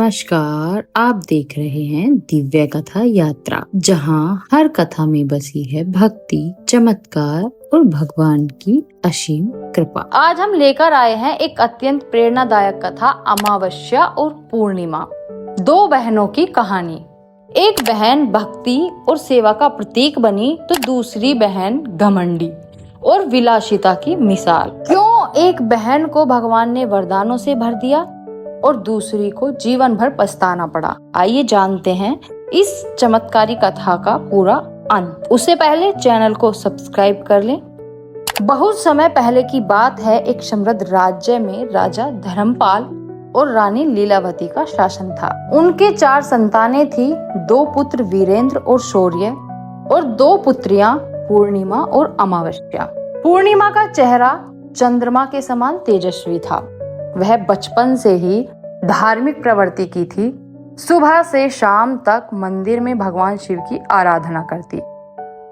नमस्कार, आप देख रहे हैं दिव्य कथा यात्रा, जहां हर कथा में बसी है भक्ति, चमत्कार और भगवान की असीम कृपा। आज हम लेकर आए हैं एक अत्यंत प्रेरणादायक कथा, अमावस्या और पूर्णिमा, दो बहनों की कहानी। एक बहन भक्ति और सेवा का प्रतीक बनी तो दूसरी बहन घमंडी और विलासिता की मिसाल। क्यों एक बहन को भगवान ने वरदानों से भर दिया और दूसरी को जीवन भर पछताना पड़ा? आइए जानते हैं इस चमत्कारी कथा का पूरा अंत। उससे पहले चैनल को सब्सक्राइब कर लें। बहुत समय पहले की बात है, एक समृद्ध राज्य में राजा धर्मपाल और रानी लीलावती का शासन था। उनके 4 संतानें थी, 2 पुत्र वीरेंद्र और शौर्य और 2 पुत्रियां पूर्णिमा और अमावस्या। पूर्णिमा का चेहरा चंद्रमा के समान तेजस्वी था। वह बचपन से ही धार्मिक प्रवृत्ति की थी। सुबह से शाम तक मंदिर में भगवान शिव की आराधना करती,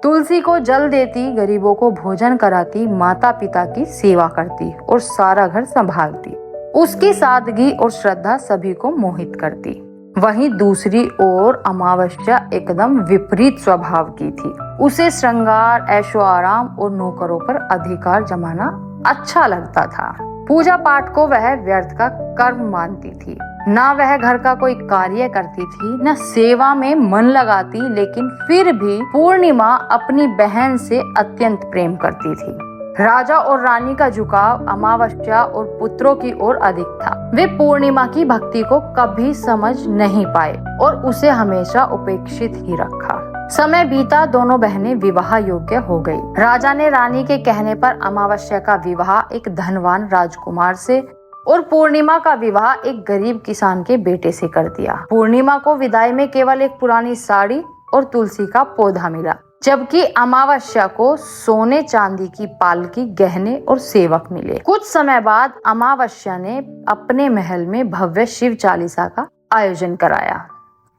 तुलसी को जल देती, गरीबों को भोजन कराती, माता पिता की सेवा करती और सारा घर संभालती। उसकी सादगी और श्रद्धा सभी को मोहित करती। वहीं दूसरी ओर अमावस्या एकदम विपरीत स्वभाव की थी। उसे श्रृंगार, ऐशो आराम और नौकरों पर अधिकार जमाना अच्छा लगता था। पूजा पाठ को वह व्यर्थ का कर्म मानती थी। ना वह घर का कोई कार्य करती थी, न सेवा में मन लगाती, लेकिन फिर भी पूर्णिमा अपनी बहन से अत्यंत प्रेम करती थी। राजा और रानी का झुकाव अमावस्या और पुत्रों की ओर अधिक था। वे पूर्णिमा की भक्ति को कभी समझ नहीं पाए और उसे हमेशा उपेक्षित ही रखा। समय बीता, दोनों बहनें विवाह योग्य हो गई। राजा ने रानी के कहने पर अमावस्या का विवाह एक धनवान राजकुमार से और पूर्णिमा का विवाह एक गरीब किसान के बेटे से कर दिया। पूर्णिमा को विदाई में केवल एक पुरानी साड़ी और तुलसी का पौधा मिला, जबकि अमावस्या को सोने चांदी की पालकी, गहने और सेवक मिले। कुछ समय बाद अमावस्या ने अपने महल में भव्य शिव चालीसा का आयोजन कराया।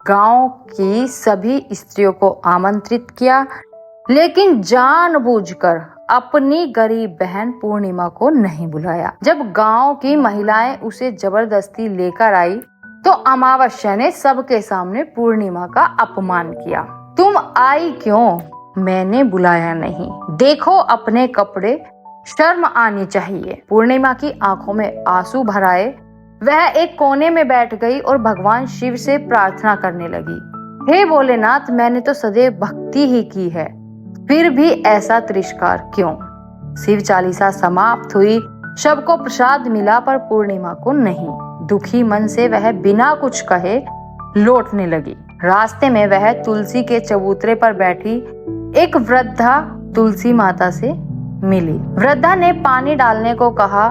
गांव की सभी स्त्रियों को आमंत्रित किया, लेकिन जानबूझकर अपनी गरीब बहन पूर्णिमा को नहीं बुलाया। जब गांव की महिलाएं उसे जबरदस्ती लेकर आई तो अमावस्या ने सबके सामने पूर्णिमा का अपमान किया। तुम आई क्यों? मैंने बुलाया नहीं। देखो अपने कपड़े, शर्म आनी चाहिए। पूर्णिमा की आंखों में आंसू भर आए। वह एक कोने में बैठ गई और भगवान शिव से प्रार्थना करने लगी। हे भोलेनाथ, मैंने तो सदैव भक्ति ही की है, फिर भी ऐसा तिरस्कार क्यों? शिव चालीसा समाप्त हुई, सबको प्रसाद मिला पर पूर्णिमा को नहीं। दुखी मन से वह बिना कुछ कहे लौटने लगी। रास्ते में वह तुलसी के चबूतरे पर बैठी एक वृद्धा तुलसी माता से मिली। वृद्धा ने पानी डालने को कहा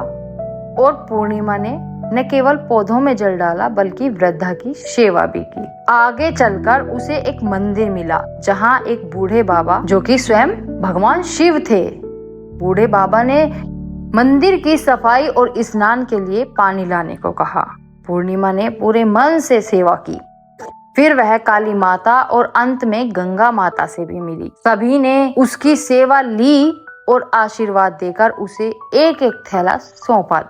और पूर्णिमा ने न केवल पौधों में जल डाला बल्कि वृद्धा की सेवा भी की। आगे चलकर उसे एक मंदिर मिला, जहाँ एक बूढ़े बाबा, जो कि स्वयं भगवान शिव थे, बूढ़े बाबा ने मंदिर की सफाई और स्नान के लिए पानी लाने को कहा। पूर्णिमा ने पूरे मन से सेवा की। फिर वह काली माता और अंत में गंगा माता से भी मिली। सभी ने उसकी सेवा ली और आशीर्वाद देकर उसे एक एक थैला सौंपा।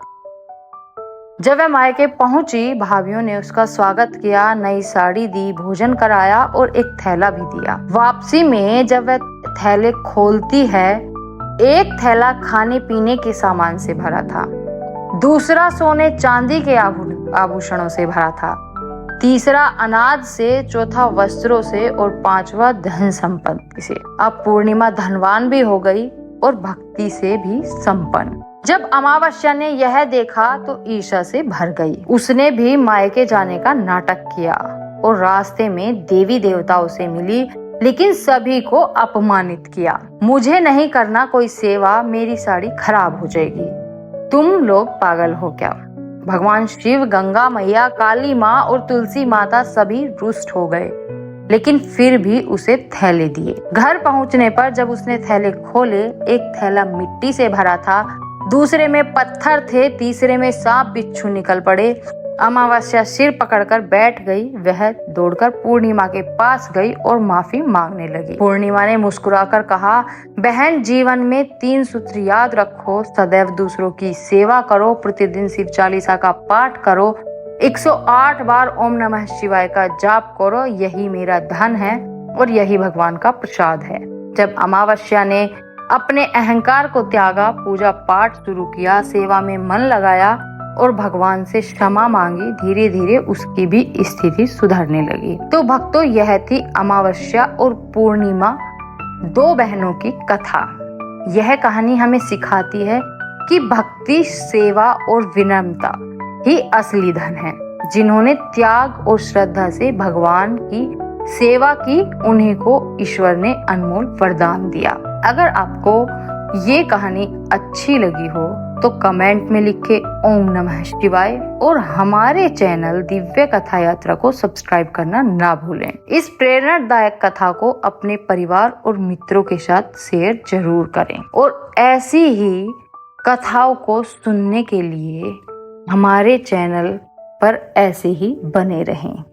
जब वह मायके पहुंची, भाभीियों ने उसका स्वागत किया, नई साड़ी दी, भोजन कराया और एक थैला भी दिया। वापसी में जब वह थैले खोलती है, एक थैला खाने पीने के सामान से भरा था, दूसरा सोने चांदी के आभूषणों से भरा था, तीसरा अनाज से, चौथा वस्त्रों से और 5वां धन संपत्ति से। अब पूर्णिमा धनवान भी हो गई और भक्ति से भी संपन्न। जब अमावस्या ने यह देखा तो ईर्ष्या से भर गई। उसने भी मायके जाने का नाटक किया और रास्ते में देवी देवताओं से मिली, लेकिन सभी को अपमानित किया। मुझे नहीं करना कोई सेवा, मेरी साड़ी खराब हो जाएगी। तुम लोग पागल हो क्या? भगवान शिव, गंगा मैया, काली माँ और तुलसी माता सभी रुष्ट हो गए, लेकिन फिर भी उसे थैले दिए। घर पहुंचने पर जब उसने थैले खोले, एक थैला मिट्टी से भरा था, दूसरे में पत्थर थे, तीसरे में सांप बिच्छू निकल पड़े। अमावस्या सिर पकड़कर बैठ गई। वह दौड़कर पूर्णिमा के पास गई और माफी मांगने लगी। पूर्णिमा ने मुस्कुराकर कहा, बहन, जीवन में 3 सूत्र याद रखो। सदैव दूसरों की सेवा करो, प्रतिदिन शिव चालीसा का पाठ करो 108 बार ओम नमः शिवाय का जाप करो, यही मेरा धन है और यही भगवान का प्रसाद है। जब अमावस्या ने अपने अहंकार को त्यागा, पूजा पाठ शुरू किया, सेवा में मन लगाया और भगवान से क्षमा मांगी, धीरे धीरे उसकी भी स्थिति सुधरने लगी। तो भक्तों, यह थी अमावस्या और पूर्णिमा, दो बहनों की कथा। यह कहानी हमें सिखाती है कि भक्ति, सेवा और विनम्रता ही असली धन है। जिन्होंने त्याग और श्रद्धा से भगवान की सेवा की, उन्हीं को ईश्वर ने अनमोल वरदान दिया। अगर आपको ये कहानी अच्छी लगी हो तो कमेंट में लिखे ओम नमः शिवाय और हमारे चैनल दिव्य कथा यात्रा को सब्सक्राइब करना ना भूलें। इस प्रेरणादायक कथा को अपने परिवार और मित्रों के साथ शेयर जरूर करें और ऐसी ही कथाओं को सुनने के लिए हमारे चैनल पर ऐसे ही बने रहें।